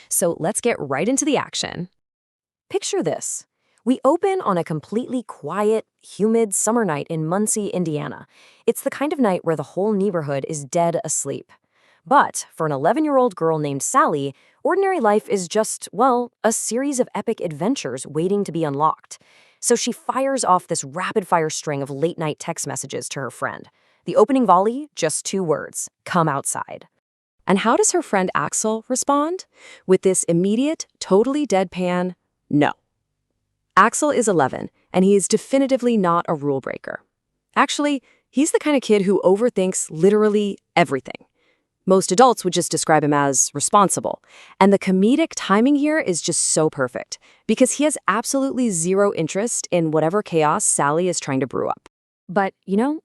So let's get right into the action. Picture this. We open on a completely quiet, humid summer night in Muncie, Indiana. It's the kind of night where the whole neighborhood is dead asleep. But for an 11-year-old girl named Sally, ordinary life is just, well, a series of epic adventures waiting to be unlocked. So she fires off this rapid-fire string of late-night text messages to her friend. The opening volley, just 2 words: come outside. And how does her friend Axel respond? With this immediate, totally deadpan, no. Axel is 11, and he is definitively not a rule breaker. Actually, he's the kind of kid who overthinks literally everything. Most adults would just describe him as responsible. And the comedic timing here is just so perfect, because he has absolutely zero interest in whatever chaos Sally is trying to brew up. But,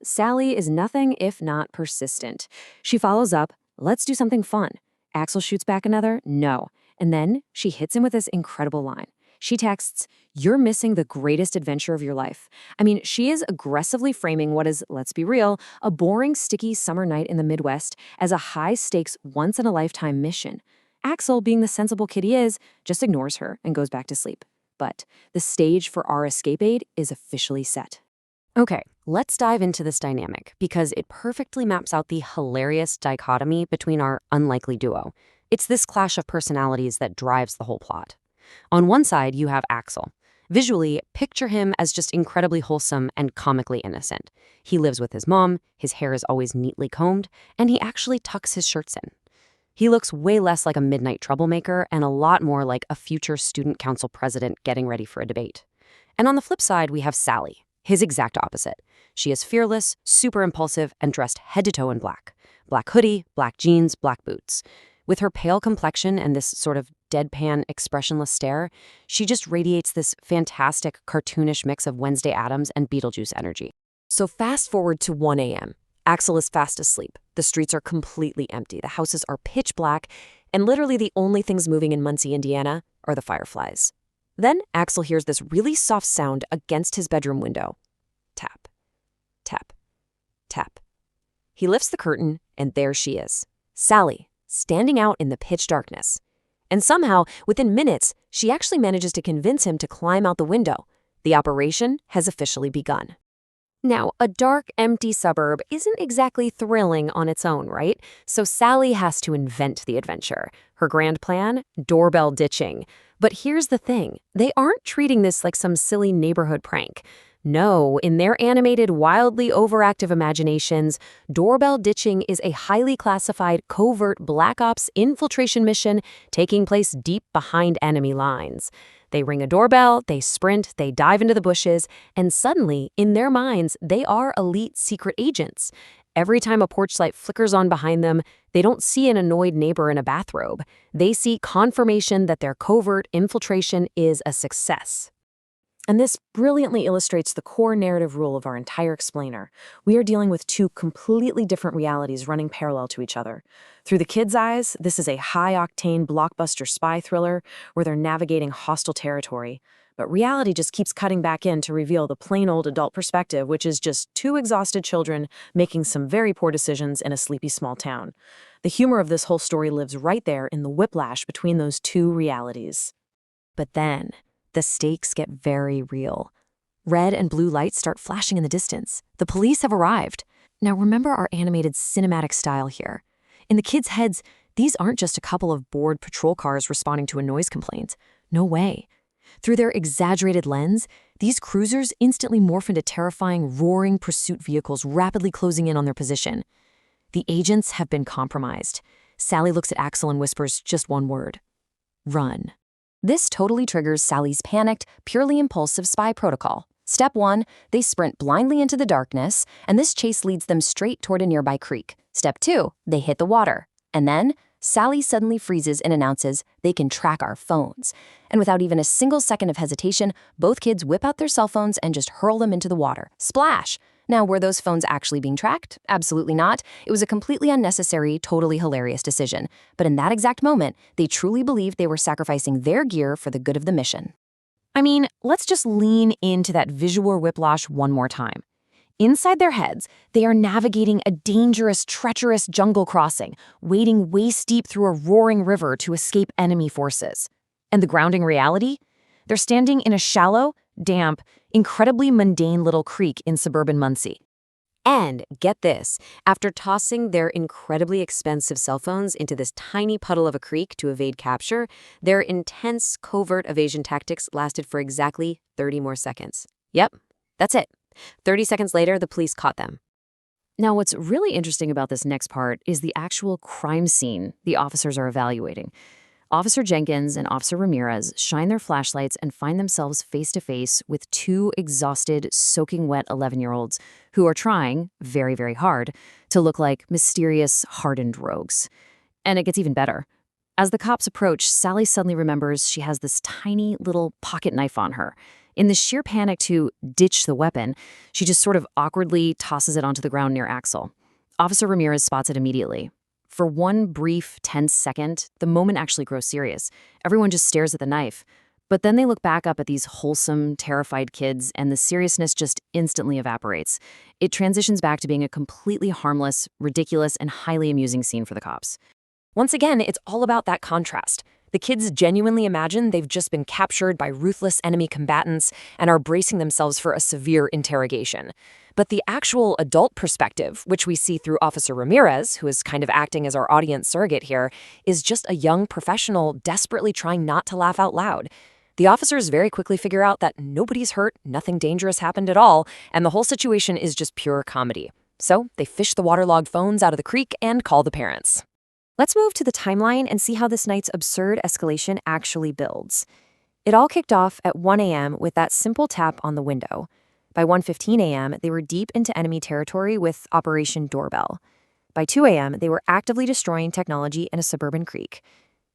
Sally is nothing if not persistent. She follows up, let's do something fun. Axel shoots back another, no. And then she hits him with this incredible line. She texts, you're missing the greatest adventure of your life. I mean, she is aggressively framing what is, let's be real, a boring, sticky summer night in the Midwest as a high-stakes, once-in-a-lifetime mission. Axel, being the sensible kid he is, just ignores her and goes back to sleep. But the stage for our escape aid is officially set. Okay, let's dive into this dynamic because it perfectly maps out the hilarious dichotomy between our unlikely duo. It's this clash of personalities that drives the whole plot. On one side, you have Axel. Visually, picture him as just incredibly wholesome and comically innocent. He lives with his mom, his hair is always neatly combed, and he actually tucks his shirts in. He looks way less like a midnight troublemaker and a lot more like a future student council president getting ready for a debate. And on the flip side, we have Sally, his exact opposite. She is fearless, super impulsive, and dressed head to toe in black. Black hoodie, black jeans, black boots. With her pale complexion and this sort of deadpan, expressionless stare, she just radiates this fantastic, cartoonish mix of Wednesday Addams and Beetlejuice energy. So fast forward to 1 a.m. Axel is fast asleep. The streets are completely empty. The houses are pitch black, and literally the only things moving in Muncie, Indiana, are the fireflies. Then Axel hears this really soft sound against his bedroom window. Tap, tap, tap. He lifts the curtain, and there she is, Sally, standing out in the pitch darkness. And somehow, within minutes, she actually manages to convince him to climb out the window. The operation has officially begun. Now, a dark, empty suburb isn't exactly thrilling on its own, right? So Sally has to invent the adventure. Her grand plan? Doorbell ditching. But here's the thing. They aren't treating this like some silly neighborhood prank. No, in their animated, wildly overactive imaginations, doorbell ditching is a highly classified, covert Black Ops infiltration mission taking place deep behind enemy lines. They ring a doorbell, they sprint, they dive into the bushes, and suddenly, in their minds, they are elite secret agents. Every time a porch light flickers on behind them, they don't see an annoyed neighbor in a bathrobe. They see confirmation that their covert infiltration is a success. And this brilliantly illustrates the core narrative rule of our entire explainer. We are dealing with 2 completely different realities running parallel to each other. Through the kids' eyes, this is a high-octane blockbuster spy thriller where they're navigating hostile territory. But reality just keeps cutting back in to reveal the plain old adult perspective, which is just 2 exhausted children making some very poor decisions in a sleepy small town. The humor of this whole story lives right there in the whiplash between those 2 realities. But then the stakes get very real. Red and blue lights start flashing in the distance. The police have arrived. Now remember our animated cinematic style here. In the kids' heads, these aren't just a couple of bored patrol cars responding to a noise complaint. No way. Through their exaggerated lens, these cruisers instantly morph into terrifying, roaring pursuit vehicles rapidly closing in on their position. The agents have been compromised. Sally looks at Axel and whispers just one word: run. This totally triggers Sally's panicked, purely impulsive spy protocol. Step 1, they sprint blindly into the darkness, and this chase leads them straight toward a nearby creek. Step 2, they hit the water. And then Sally suddenly freezes and announces they can track our phones. And without even a single second of hesitation, both kids whip out their cell phones and just hurl them into the water. Splash! Now, were those phones actually being tracked? Absolutely not. It was a completely unnecessary, totally hilarious decision. But in that exact moment, they truly believed they were sacrificing their gear for the good of the mission. I mean, let's just lean into that visual whiplash one more time. Inside their heads, they are navigating a dangerous, treacherous jungle crossing, wading waist-deep through a roaring river to escape enemy forces. And the grounding reality? They're standing in a shallow, damp, incredibly mundane little creek in suburban Muncie. And get this, after tossing their incredibly expensive cell phones into this tiny puddle of a creek to evade capture, their intense, covert evasion tactics lasted for exactly 30 more seconds. Yep, that's it. 30 seconds later, the police caught them. Now, what's really interesting about this next part is the actual crime scene the officers are evaluating. Officer Jenkins and Officer Ramirez shine their flashlights and find themselves face-to-face with two exhausted, soaking wet 11-year-olds who are trying, very, very hard, to look like mysterious, hardened rogues. And it gets even better. As the cops approach, Sally suddenly remembers she has this tiny little pocket knife on her. In the sheer panic to ditch the weapon, she just sort of awkwardly tosses it onto the ground near Axel. Officer Ramirez spots it immediately. For one brief, tense second, the moment actually grows serious. Everyone just stares at the knife. But then they look back up at these wholesome, terrified kids, and the seriousness just instantly evaporates. It transitions back to being a completely harmless, ridiculous, and highly amusing scene for the cops. Once again, it's all about that contrast. The kids genuinely imagine they've just been captured by ruthless enemy combatants and are bracing themselves for a severe interrogation. But the actual adult perspective, which we see through Officer Ramirez, who is kind of acting as our audience surrogate here, is just a young professional desperately trying not to laugh out loud. The officers very quickly figure out that nobody's hurt, nothing dangerous happened at all, and the whole situation is just pure comedy. So they fish the waterlogged phones out of the creek and call the parents. Let's move to the timeline and see how this night's absurd escalation actually builds. It all kicked off at 1 a.m. with that simple tap on the window. By 1:15 a.m., they were deep into enemy territory with Operation Doorbell. By 2 a.m., they were actively destroying technology in a suburban creek.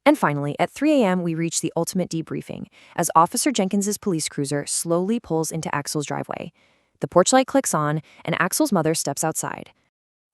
And finally, at 3 a.m., we reach the ultimate debriefing as Officer Jenkins's police cruiser slowly pulls into Axel's driveway. The porch light clicks on, and Axel's mother steps outside.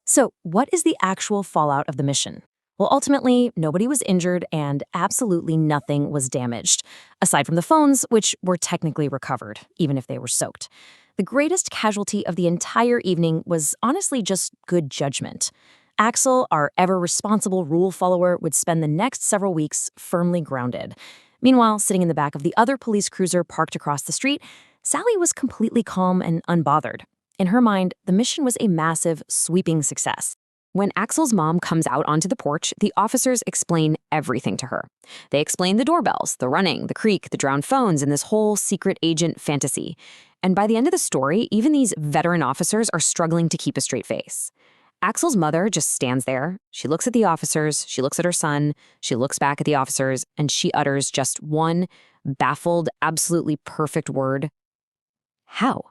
So, what is the actual fallout of the mission? Well, ultimately, nobody was injured and absolutely nothing was damaged, aside from the phones, which were technically recovered, even if they were soaked. The greatest casualty of the entire evening was honestly just good judgment. Axel, our ever-responsible rule follower, would spend the next several weeks firmly grounded. Meanwhile, sitting in the back of the other police cruiser parked across the street, Sally was completely calm and unbothered. In her mind, the mission was a massive, sweeping success. When Axel's mom comes out onto the porch, the officers explain everything to her. They explain the doorbells, the running, the creek, the drowned phones, and this whole secret agent fantasy. And by the end of the story, even these veteran officers are struggling to keep a straight face. Axel's mother just stands there. She looks at the officers, she looks at her son, she looks back at the officers, and she utters just one baffled, absolutely perfect word. How?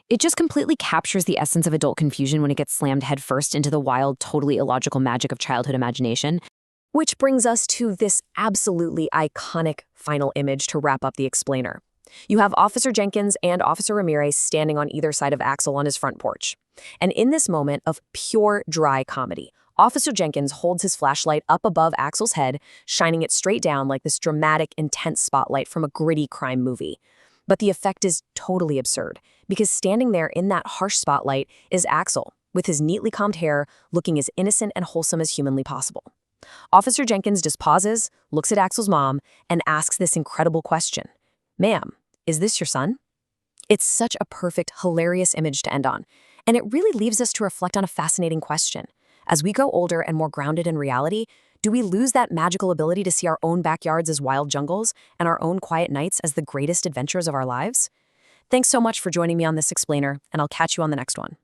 It just completely captures the essence of adult confusion when it gets slammed headfirst into the wild, totally illogical magic of childhood imagination. Which brings us to this absolutely iconic final image to wrap up the explainer. You have Officer Jenkins and Officer Ramirez standing on either side of Axel on his front porch. And in this moment of pure dry comedy, Officer Jenkins holds his flashlight up above Axel's head, shining it straight down like this dramatic, intense spotlight from a gritty crime movie. But the effect is totally absurd, because standing there in that harsh spotlight is Axel, with his neatly combed hair, looking as innocent and wholesome as humanly possible. Officer Jenkins just pauses, looks at Axel's mom, and asks this incredible question. Ma'am, is this your son? It's such a perfect, hilarious image to end on, and it really leaves us to reflect on a fascinating question. As we grow older and more grounded in reality, do we lose that magical ability to see our own backyards as wild jungles and our own quiet nights as the greatest adventures of our lives? Thanks so much for joining me on this explainer, and I'll catch you on the next one.